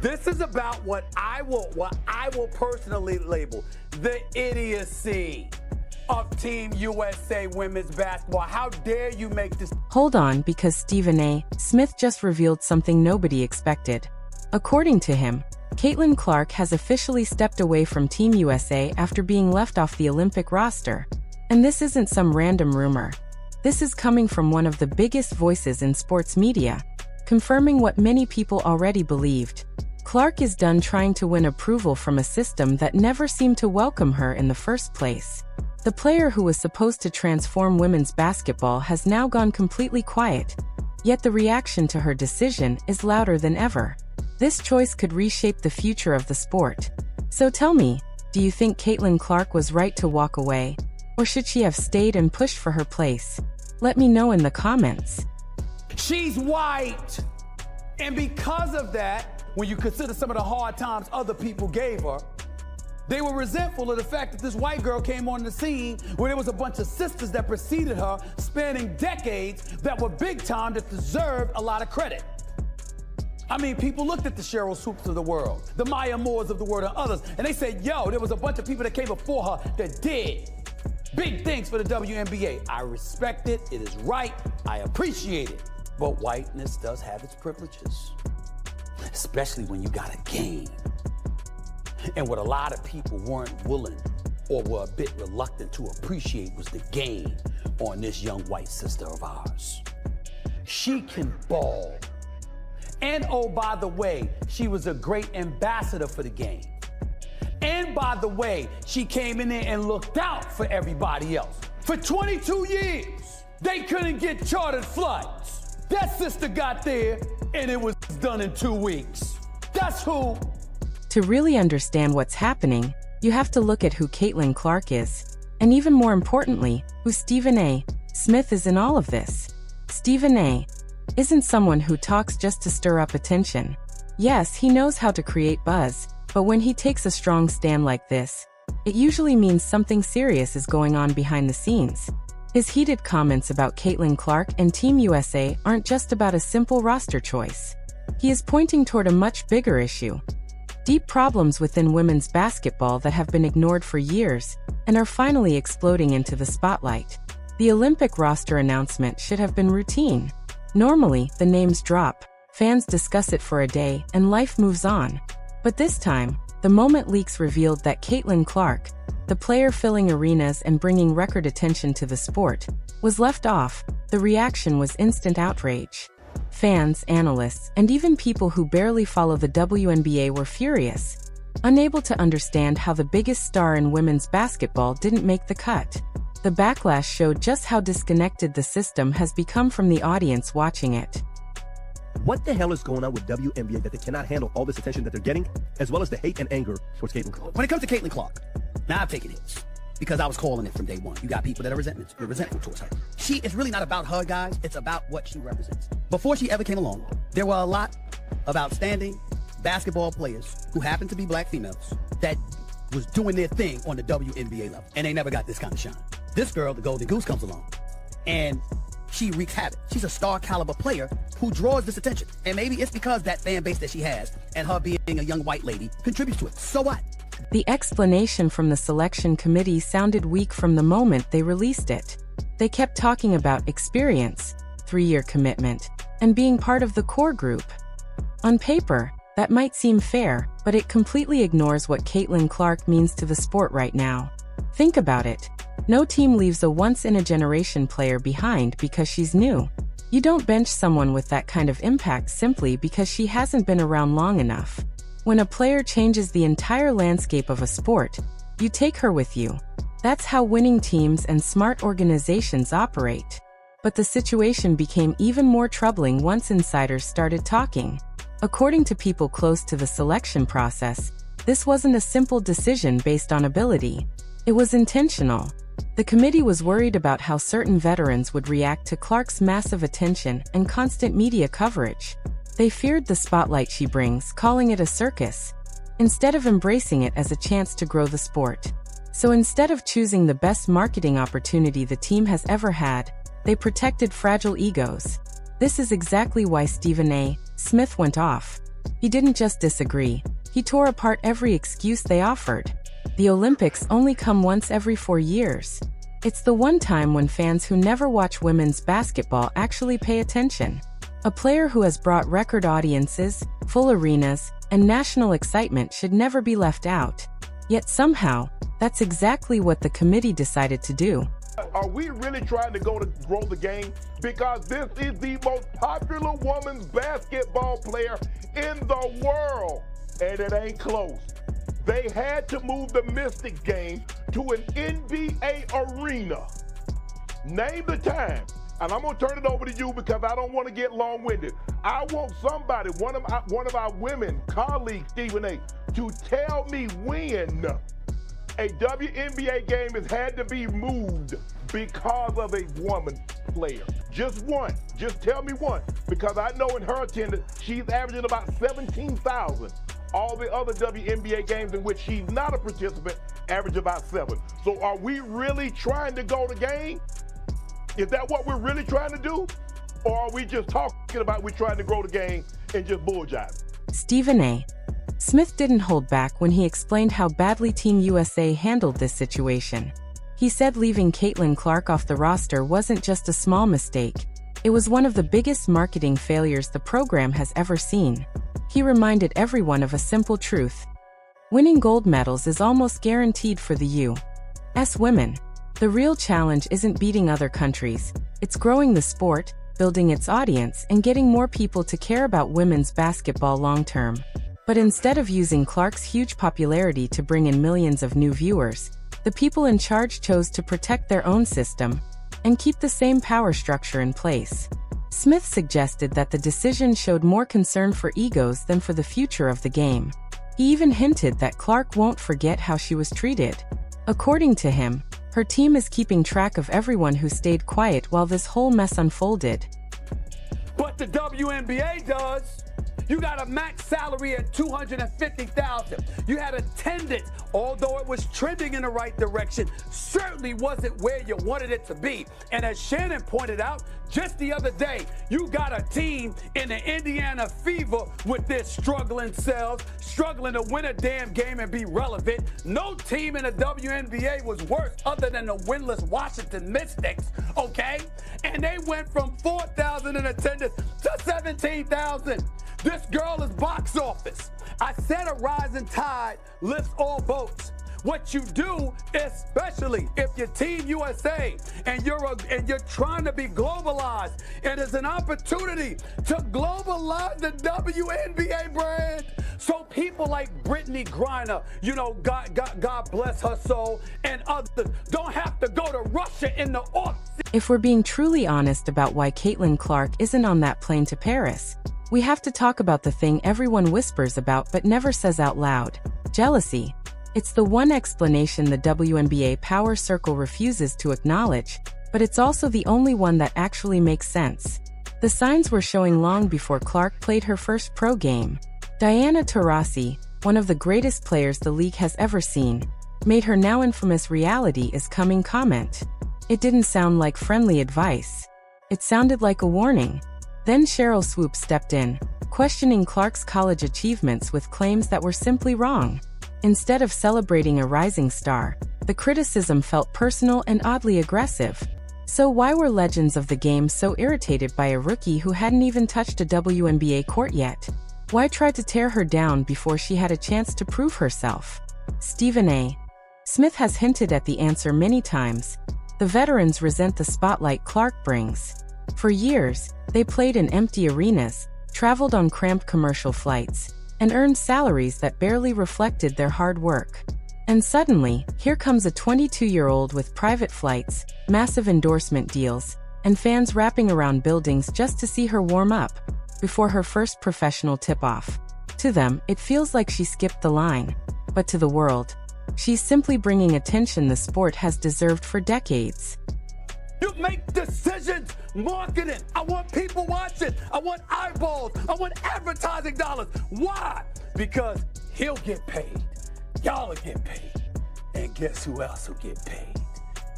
This is about what I will personally label the idiocy of Team USA women's basketball. How dare you make this? Hold on, because Stephen A. Smith just revealed something nobody expected. According to him, Caitlin Clark has officially stepped away from Team USA after being left off the Olympic roster. And this isn't some random rumor. This is coming from one of the biggest voices in sports media, confirming what many people already believed. Clark is done trying to win approval from a system that never seemed to welcome her in the first place. The player who was supposed to transform women's basketball has now gone completely quiet, yet the reaction to her decision is louder than ever. This choice could reshape the future of the sport. So tell me, do you think Caitlin Clark was right to walk away? Or should she have stayed and pushed for her place? Let me know in the comments. She's white. And because of that, when you consider some of the hard times other people gave her, they were resentful of the fact that this white girl came on the scene where there was a bunch of sisters that preceded her, spanning decades, that were big time, that deserved a lot of credit. I mean, people looked at the Cheryl Swoops of the world, the Maya Moores of the world, and others, and they said, yo, there was a bunch of people that came before her that did big things for the WNBA. I respect it. It is right. I appreciate it. But whiteness does have its privileges, especially when you got a game. And what a lot of people weren't willing or were a bit reluctant to appreciate was the game on this young white sister of ours. She can ball. And oh, by the way, she was a great ambassador for the game. And by the way, she came in there and looked out for everybody else. For 22 years, they couldn't get chartered flights. That sister got there, and it was done in 2 weeks. That's who. To really understand what's happening, you have to look at who Caitlin Clark is, and even more importantly, who Stephen A. Smith is in all of this. Stephen A. isn't someone who talks just to stir up attention. Yes, he knows how to create buzz, but when he takes a strong stand like this, it usually means something serious is going on behind the scenes. His heated comments about Caitlin Clark and Team USA aren't just about a simple roster choice. He is pointing toward a much bigger issue. Deep problems within women's basketball that have been ignored for years and are finally exploding into the spotlight. The Olympic roster announcement should have been routine. Normally, the names drop, fans discuss it for a day, and life moves on. But this time, the moment leaks revealed that Caitlin Clark, the player filling arenas and bringing record attention to the sport, was left off. The reaction was instant outrage. Fans, analysts, and even people who barely follow the WNBA were furious, unable to understand how the biggest star in women's basketball didn't make the cut. The backlash showed just how disconnected the system has become from the audience watching it. What the hell is going on with WNBA that they cannot handle all this attention that they're getting, as well as the hate and anger towards Caitlin Clark? When it comes to Caitlin Clark, now I've taken hits, because I was calling it from day one. You got people that are resentful towards her. It's really not about her, guys. It's about what she represents. Before she ever came along, there were a lot of outstanding basketball players who happened to be black females that was doing their thing on the WNBA level, and they never got this kind of shine. This girl, the Golden Goose, comes along, and she wreaks havoc. She's a star caliber player who draws this attention. And maybe it's because that fan base that she has and her being a young white lady contributes to it. So what? The explanation from the selection committee sounded weak from the moment they released it. They kept talking about experience, 3-year commitment, and being part of the core group. On paper, that might seem fair, but it completely ignores what Caitlin Clark means to the sport right now. Think about it. No team leaves a once-in-a-generation player behind because she's new. You don't bench someone with that kind of impact simply because she hasn't been around long enough. When a player changes the entire landscape of a sport, you take her with you. That's how winning teams and smart organizations operate. But the situation became even more troubling once insiders started talking. According to people close to the selection process, this wasn't a simple decision based on ability. It was intentional. The committee was worried about how certain veterans would react to Clark's massive attention and constant media coverage. They feared the spotlight she brings, calling it a circus, instead of embracing it as a chance to grow the sport. So instead of choosing the best marketing opportunity the team has ever had, they protected fragile egos. This is exactly why Stephen A. Smith went off. He didn't just disagree, he tore apart every excuse they offered. The Olympics only come once every 4 years. It's the one time when fans who never watch women's basketball actually pay attention. A player who has brought record audiences, full arenas, and national excitement should never be left out. Yet somehow, that's exactly what the committee decided to do. Are we really trying to grow the game? Because this is the most popular women's basketball player in the world, and it ain't close. They had to move the Mystics game to an NBA arena. Name the time. And I'm going to turn it over to you because I don't want to get long-winded. I want somebody, one of our women colleagues, Stephen A., to tell me when a WNBA game has had to be moved because of a woman player. Just one. Just tell me one. Because I know in her attendance, she's averaging about 17,000. All the other WNBA games in which she's not a participant average about 7. So are we really trying to go the game? Is that what we're really trying to do? Or are we just talking about we're trying to grow the game and just bulljive? Stephen A. Smith didn't hold back when he explained how badly Team USA handled this situation. He said leaving Caitlin Clark off the roster wasn't just a small mistake. It was one of the biggest marketing failures the program has ever seen. He reminded everyone of a simple truth. Winning gold medals is almost guaranteed for the U.S. women. The real challenge isn't beating other countries, it's growing the sport, building its audience, and getting more people to care about women's basketball long-term. But instead of using Clark's huge popularity to bring in millions of new viewers, the people in charge chose to protect their own system and keep the same power structure in place. Smith suggested that the decision showed more concern for egos than for the future of the game. He even hinted that Clark won't forget how she was treated. According to him, her team is keeping track of everyone who stayed quiet while this whole mess unfolded. But the WNBA does. You got a max salary at $250,000. You had attendance, although it was trending in the right direction, certainly wasn't where you wanted it to be. And as Shannon pointed out, just the other day, you got a team in the Indiana Fever with their struggling selves, struggling to win a damn game and be relevant. No team in the WNBA was worse other than the winless Washington Mystics, okay? And they went from 4,000 in attendance to 17,000. This girl is box office. I said a rising tide lifts all boats. What you do, especially if you're Team USA and you're trying to be globalized, and it's an opportunity to globalize the WNBA brand. So people like Brittany Griner, you know, God bless her soul, and others don't have to go to Russia in the off-season. If we're being truly honest about why Caitlin Clark isn't on that plane to Paris, we have to talk about the thing everyone whispers about but never says out loud: jealousy. It's the one explanation the WNBA power circle refuses to acknowledge, but it's also the only one that actually makes sense. The signs were showing long before Clark played her first pro game. Diana Taurasi, one of the greatest players the league has ever seen, made her now infamous "reality is coming" comment. It didn't sound like friendly advice. It sounded like a warning. Then Cheryl Swoop stepped in, questioning Clark's college achievements with claims that were simply wrong. Instead of celebrating a rising star, the criticism felt personal and oddly aggressive. So why were legends of the game so irritated by a rookie who hadn't even touched a WNBA court yet? Why try to tear her down before she had a chance to prove herself? Stephen A. Smith has hinted at the answer many times. The veterans resent the spotlight Clark brings. For years, they played in empty arenas, traveled on cramped commercial flights, and earned salaries that barely reflected their hard work. And suddenly, here comes a 22-year-old with private flights, massive endorsement deals, and fans wrapping around buildings just to see her warm up before her first professional tip-off. To them, it feels like she skipped the line. But to the world, she's simply bringing attention the sport has deserved for decades. You make decisions, marketing. I want people watching. I want eyeballs. I want advertising dollars. Why? Because he'll get paid. Y'all will get paid. And guess who else will get paid?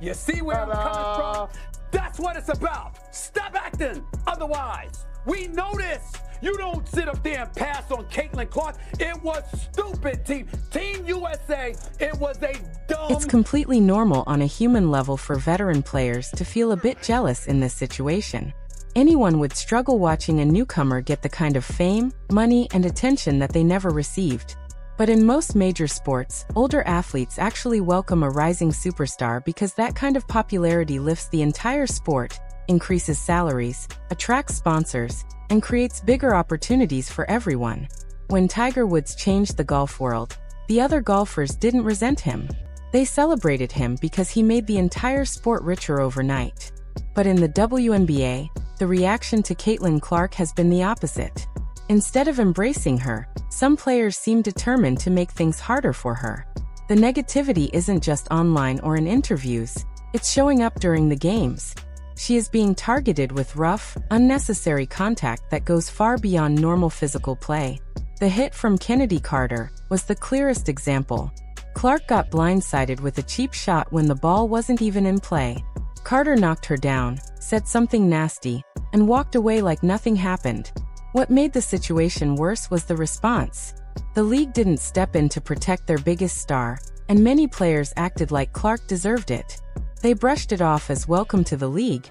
You see where I'm coming from? That's what it's about. Stop acting otherwise. We know this. You don't sit up there and pass on Caitlin Clark. It was stupid, Team USA. It was a dumb. It's completely normal on a human level for veteran players to feel a bit jealous in this situation. Anyone would struggle watching a newcomer get the kind of fame, money, and attention that they never received. But in most major sports, older athletes actually welcome a rising superstar because that kind of popularity lifts the entire sport, increases salaries, attracts sponsors, and creates bigger opportunities for everyone. When Tiger Woods changed the golf world, the other golfers didn't resent him. They celebrated him because he made the entire sport richer overnight. But in the WNBA, the reaction to Caitlin Clark has been the opposite. Instead of embracing her, some players seem determined to make things harder for her. The negativity isn't just online or in interviews, it's showing up during the games. She is being targeted with rough, unnecessary contact that goes far beyond normal physical play. The hit from Kennedy Carter was the clearest example. Clark got blindsided with a cheap shot when the ball wasn't even in play. Carter knocked her down, said something nasty, and walked away like nothing happened. What made the situation worse was the response. The league didn't step in to protect their biggest star, and many players acted like Clark deserved it. They brushed it off as welcome to the league,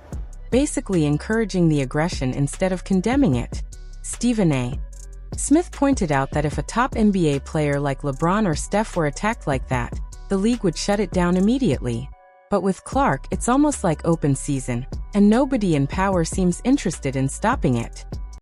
basically encouraging the aggression instead of condemning it. Stephen A. Smith pointed out that if a top NBA player like LeBron or Steph were attacked like that, the league would shut it down immediately. But with Clark, it's almost like open season, and nobody in power seems interested in stopping it.